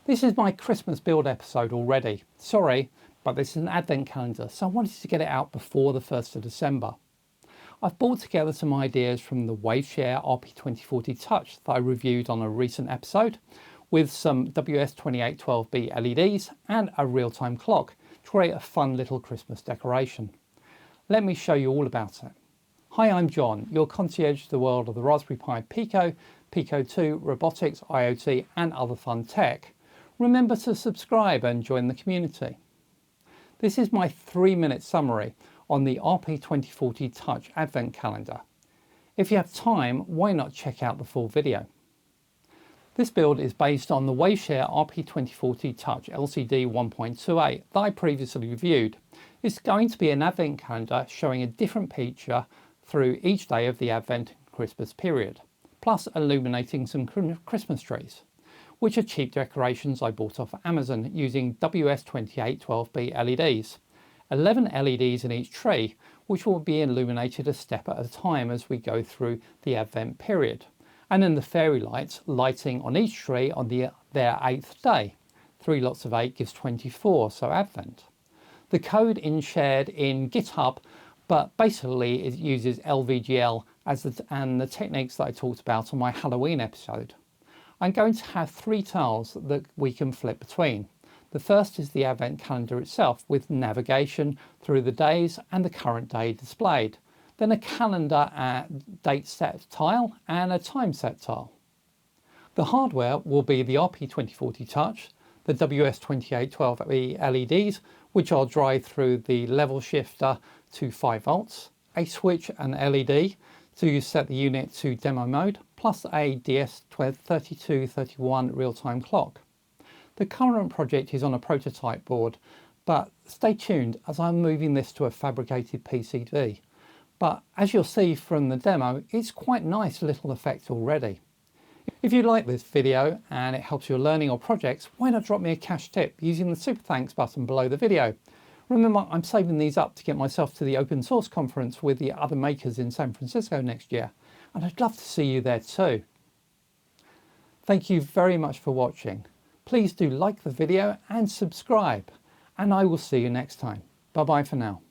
This is my Christmas build episode already. Sorry, but this is an advent calendar, so I wanted to get it out before the 1st of December. I've brought together some ideas from the Waveshare RP2040 Touch that I reviewed on a recent episode, with some WS2812B LEDs and a real-time clock to create a fun little Christmas decoration. Let me show you all about it. Hi, I'm John, your concierge to the world of the Raspberry Pi Pico, Pico 2, robotics, IoT and other fun tech. Remember to subscribe and join the community. This is my 3-minute summary on the RP2040 Touch Advent Calendar. If you have time, why not check out the full video? This build is based on the Waveshare RP2040 Touch-LCD-1.28 that I previously reviewed. It's going to be an Advent calendar showing a different feature through each day of the Advent and Christmas period, plus illuminating some Christmas trees, which are cheap decorations I bought off Amazon using WS2812B LEDs. 11 LEDs in each tree, which will be illuminated a step at a time as we go through the Advent period. And then the fairy lights lighting on each tree on their 8th day. 3 lots of 8 gives 24, so Advent. The code is shared in GitHub, but basically it uses LVGL and the techniques that I talked about on my Halloween episode. I'm going to have 3 tiles that we can flip between. The first is the Advent calendar itself with navigation through the days and the current day displayed. Then a calendar date set tile and a time set tile. The hardware will be the RP2040 Touch, the WS2812B LEDs, which I'll drive through the level shifter to 5 volts, a switch and LED to set the unit to demo mode, plus a DS3231 real-time clock. The current project is on a prototype board, but stay tuned as I'm moving this to a fabricated PCB. But as you'll see from the demo, it's quite nice little effect already. If you like this video and it helps your learning or projects, why not drop me a cash tip using the super thanks button below the video. Remember, I'm saving these up to get myself to the open source conference with the other makers in San Francisco next year, and I'd love to see you there too. Thank you very much for watching. Please do like the video and subscribe, and I will see you next time. Bye bye for now.